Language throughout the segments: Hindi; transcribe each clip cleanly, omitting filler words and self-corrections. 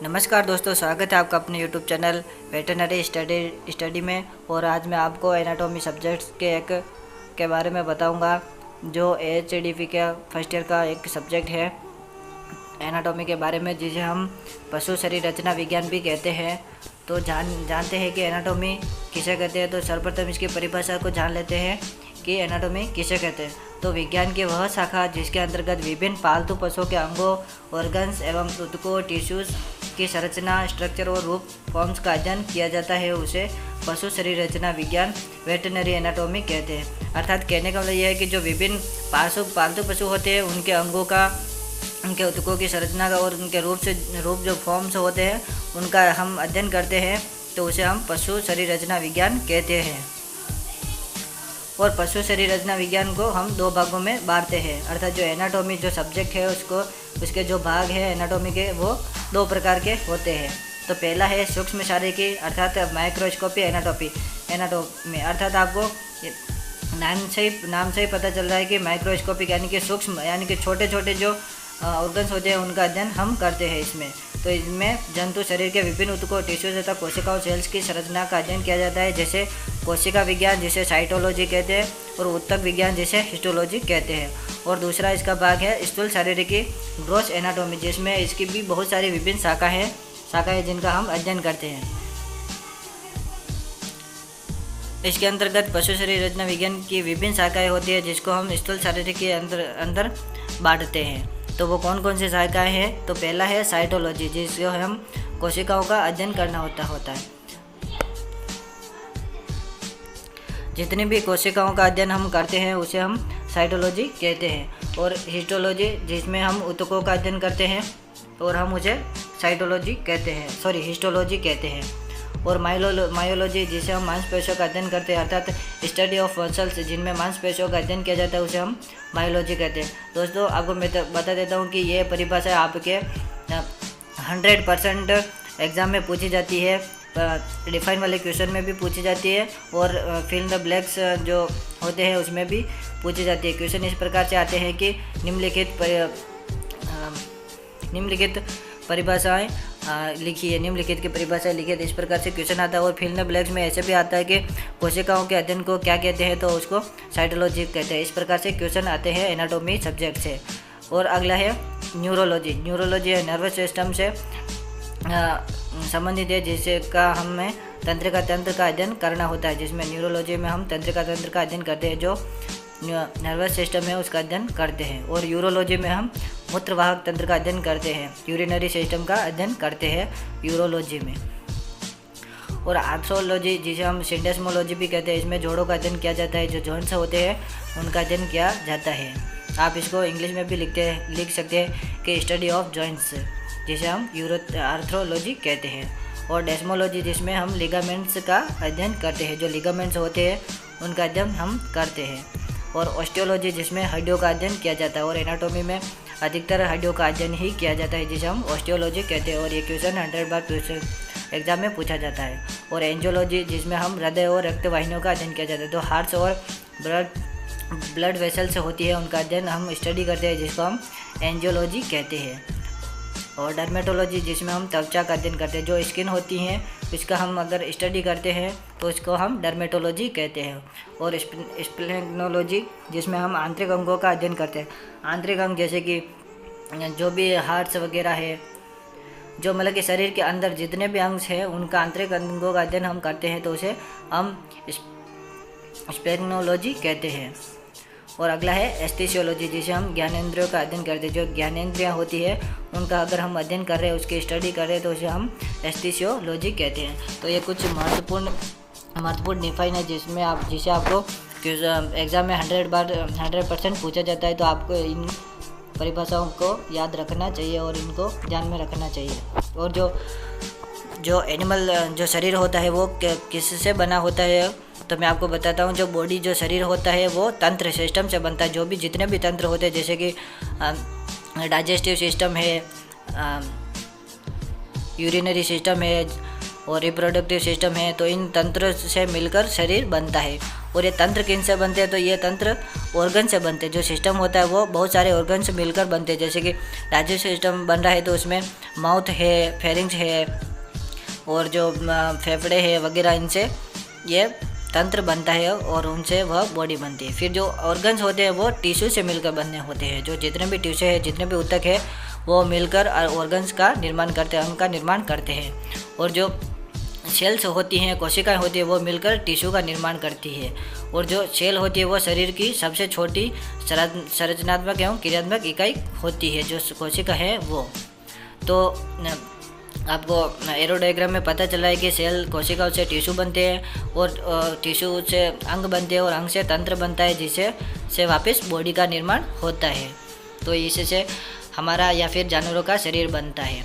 नमस्कार दोस्तों, स्वागत है आपका अपने यूट्यूब चैनल वेटरनरी स्टडी में। और आज मैं आपको एनाटॉमी सब्जेक्ट्स के बारे में बताऊंगा, जो AHCDP का फर्स्ट ईयर का एक सब्जेक्ट है एनाटॉमी के बारे में, जिसे हम पशु शरीर रचना विज्ञान भी कहते हैं। तो जानते हैं कि एनाटॉमी किसे कहते हैं। तो सर्वप्रथम इसकी परिभाषा को जान लेते हैं कि एनाटॉमी किसे कहते हैं। तो विज्ञान की वह शाखा जिसके अंतर्गत विभिन्न पालतू पशुओं के अंगों, ऑर्गन्स एवं ऊतकों, टिश्यूज़ की संरचना, स्ट्रक्चर और रूप फॉर्म्स का अध्ययन किया जाता है, उसे पशु शरीर रचना विज्ञान वेटरनरी एनाटॉमी कहते हैं। अर्थात कहने का मतलब यह है कि जो विभिन्न पालतू पशु होते हैं, उनके अंगों का, उनके ऊतकों की संरचना का और उनके रूप जो फॉर्म्स होते हैं, उनका हम अध्ययन करते हैं, तो उसे हम पशु शरीर रचना विज्ञान कहते हैं। और पशु शरीर रचना विज्ञान को हम दो भागों में बांटते हैं। अर्थात जो एनाटॉमी जो सब्जेक्ट है उसके जो भाग है एनाटॉमी के, वो दो प्रकार के होते हैं। तो पहला है सूक्ष्म शारीरिकी, अर्थात माइक्रोस्कोपी एनाटॉमी। अर्थात आपको नाम से ही पता चल रहा है कि माइक्रोस्कोपिक यानी कि सूक्ष्म, यानी कि छोटे छोटे जो ऑर्गन्स होते हैं, उनका अध्ययन हम करते हैं इसमें। तो इसमें जंतु शरीर के विभिन्न ऊतकों, टिश्यूज तथा कोशिकाओं, सेल्स की संरचना का अध्ययन किया जाता है, जैसे कोशिका विज्ञान जिसे साइटोलॉजी कहते हैं, और ऊतक विज्ञान जिसे हिस्टोलॉजी कहते हैं। और दूसरा इसका भाग है स्थूल शारीरिकी, ग्रॉस एनाटॉमी, जिसमें इसकी भी बहुत सारी विभिन्न शाखाएँ जिनका हम अध्ययन करते हैं। इसके अंतर्गत पशु शरीर रचना विज्ञान की विभिन्न शाखाएँ होती है, जिसको हम स्थूल शारीरिकी के अंदर बांटते हैं। तो वो कौन कौन सी शाखाएँ हैं? तो पहला है साइटोलॉजी, जिसको हम कोशिकाओं का अध्ययन करना होता है। जितनी भी कोशिकाओं का अध्ययन हम करते हैं, उसे हम साइटोलॉजी कहते हैं। और हिस्टोलॉजी, जिसमें हम ऊतकों का अध्ययन करते हैं, और हम उसे हिस्टोलॉजी कहते हैं। और मायोलॉजी, जिसे हम मांसपेशियों का अध्ययन करते हैं, अर्थात स्टडी ऑफ मसल्स, जिनमें मांसपेशियों का अध्ययन किया जाता है, उसे हम मायोलॉजी कहते हैं। दोस्तों, आपको मैं बता देता हूँ कि ये परिभाषा आपके 100% एग्ज़ाम में पूछी जाती है, डिफाइन वाले क्वेश्चन में भी पूछी जाती है, और फिल द ब्लैंक्स जो होते हैं उसमें भी पूछी जाती है। क्वेश्चन इस प्रकार से आते हैं कि निम्नलिखित परिभाषाएं लिखी है, निम्नलिखित की परिभाषा लिखी है। तो इस प्रकार से क्वेश्चन आता है। और फिल द ब्लैंक्स में ऐसे भी आता है कि कोशिकाओं के अध्ययन को क्या कहते हैं, तो उसको साइटोलॉजी कहते हैं। इस प्रकार से क्वेश्चन आते हैं एनाटॉमी सब्जेक्ट से। और अगला है न्यूरोलॉजी है नर्वस सिस्टम से संबंधित है, जिसका हमें तंत्र का अध्ययन करना होता है, जिसमें न्यूरोलॉजी में हम तंत्र का अध्ययन करते हैं, जो नर्वस सिस्टम है उसका अध्ययन करते हैं। और यूरोलॉजी में हम मूत्रवाहक तंत्र का अध्ययन करते हैं, यूरिनरी सिस्टम का अध्ययन करते हैं यूरोलॉजी में। और आर्थ्रोलॉजी, जिसे हम सिंडेस्मोलॉजी भी कहते हैं, इसमें जोड़ों का अध्ययन किया जाता है, जो जॉइंट्स होते हैं उनका अध्ययन किया जाता है। आप इसको इंग्लिश में भी लिख सकते हैं कि स्टडी ऑफ जॉइंट्स, जिसे हम आर्थ्रोलॉजी कहते हैं। और डेस्मोलॉजी, जिसमें हम लिगामेंट्स का अध्ययन करते हैं, जो लिगामेंट्स होते हैं उनका अध्ययन हम करते हैं। और ऑस्टियोलॉजी, जिसमें हड्डियों का अध्ययन किया जाता है, और एनाटॉमी में अधिकतर हड्डियों का अध्ययन ही किया जाता है, जिसे हम ऑस्टियोलॉजी कहते हैं। और ये क्वेश्चन 100 बार क्वेश्चन एग्जाम में पूछा जाता है। और एंजियोलॉजी, जिसमें हम हृदय और रक्त वाहिनियों का अध्ययन किया जाता है, तो हार्ट्स और ब्लड वेसल्स होती है, उनका अध्ययन हम स्टडी करते हैं, जिसको हम एंजियोलॉजी कहते हैं। और डर्मेटोलॉजी, जिसमें हम त्वचा का अध्ययन करते हैं, जो स्किन होती हैं इसका हम अगर स्टडी करते हैं तो इसको हम डर्मेटोलॉजी कहते हैं। और स्प्लेनोलॉजी, जिसमें हम आंतरिक अंगों का अध्ययन करते हैं। आंतरिक अंग जैसे कि जो भी हार्ट्स वगैरह है, जो मतलब कि शरीर के अंदर जितने भी अंग हैं, उनका आंतरिक अंगों का अध्ययन हम करते हैं, तो उसे हम स्प्लेनोलॉजी कहते हैं। और अगला है एस्थेसियोलॉजी, जिसे हम ज्ञानेंद्रियों का अध्ययन करते हैं, जो ज्ञानेंद्रियाँ होती है उनका अगर हम अध्ययन कर रहे हैं, उसकी स्टडी कर रहे हैं, तो उसे हम एस्थेसियोलॉजी कहते हैं। तो ये कुछ महत्वपूर्ण डिफाइन है, जिसे आपको एग्ज़ाम में 100% पूछा जाता है। तो आपको इन परिभाषाओं को याद रखना चाहिए और इनको ध्यान में रखना चाहिए। और जो एनिमल जो शरीर होता है वो किससे बना होता है, तो मैं आपको बताता हूँ। जो बॉडी जो शरीर होता है वो तंत्र सिस्टम से बनता है। जो भी जितने भी तंत्र होते हैं, जैसे कि डाइजेस्टिव सिस्टम है, यूरिनरी सिस्टम है और रिप्रोडक्टिव सिस्टम है, तो इन तंत्रों से मिलकर शरीर बनता है। और ये तंत्र किन से बनते हैं, तो ये तंत्र ऑर्गन से बनते हैं। जो सिस्टम होता है वो बहुत सारे ऑर्गन से मिलकर बनते हैं। जैसे कि डाइजेस्टिव सिस्टम बन रहा है तो उसमें माउथ है, फेरिंग्स है और जो फेफड़े है वगैरह, इनसे ये तंत्र बनता है और उनसे वह बॉडी बनती है। फिर जो ऑर्गन्स होते हैं वो टिश्यू से मिलकर बने होते हैं। जो जितने भी टिश्यू है, जितने भी ऊतक है, वो मिलकर ऑर्गन्स का निर्माण करते हैं, अंग का निर्माण करते हैं। और जो सेल्स होती हैं, कोशिकाएं होती है, वो मिलकर टिश्यू का निर्माण करती है। और जो सेल होती है वो शरीर की सबसे छोटी संरचनात्मक एवं क्रियात्मक इकाई होती है, जो कोशिका है वो। तो आपको एरो डायग्राम में पता चला है कि सेल कोशिकाओं से टिश्यू बनते हैं और टिश्यू से अंग बनते हैं और अंग से तंत्र बनता है, जिससे से वापस बॉडी का निर्माण होता है। तो इससे हमारा या फिर जानवरों का शरीर बनता है।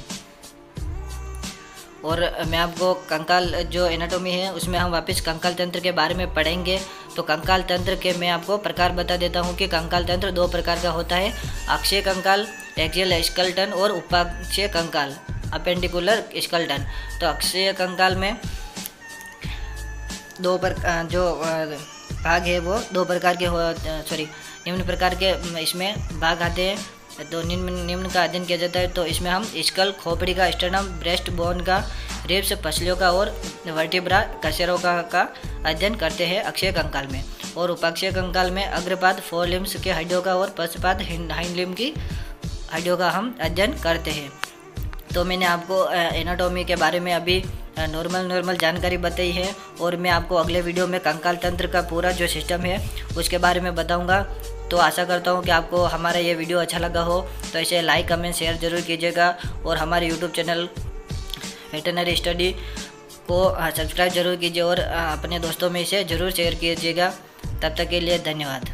और मैं आपको कंकाल जो एनाटॉमी है उसमें हम वापस कंकाल तंत्र के बारे में पढ़ेंगे। तो कंकाल तंत्र के मैं आपको प्रकार बता देता हूँ कि कंकाल तंत्र 2 प्रकार का होता है, अक्षीय कंकाल एक्सियल स्केलेटन और उपाक्षीय कंकाल अपेंडिकुलर स्केलेटन। तो अक्षीय कंकाल में जो भाग है वो 2 प्रकार के निम्न प्रकार के इसमें भाग आते हैं। तो निम्न का अध्ययन किया जाता है। तो इसमें हम स्कल, खोपड़ी का, स्टर्नम, ब्रेस्ट बोन का, रिब्स, पसलियों का और वर्टिब्रा, कशेरुका का अध्ययन करते हैं अक्षीय कंकाल में। और उपाक्षीय कंकाल में अग्रपाद, फोर लिम्स के हड्डियों का और पश्चपाद, हाइंड लिम्ब की हड्डियों का हम अध्ययन करते हैं। तो मैंने आपको एनाटॉमी के बारे में अभी नॉर्मल जानकारी बताई है और मैं आपको अगले वीडियो में कंकाल तंत्र का पूरा जो सिस्टम है उसके बारे में बताऊंगा। तो आशा करता हूं कि आपको हमारा ये वीडियो अच्छा लगा हो, तो इसे लाइक, कमेंट, शेयर ज़रूर कीजिएगा और हमारे यूट्यूब चैनल वेटरनरी स्टडी को सब्सक्राइब ज़रूर कीजिए और अपने दोस्तों में इसे ज़रूर शेयर कीजिएगा। तब तक के लिए धन्यवाद।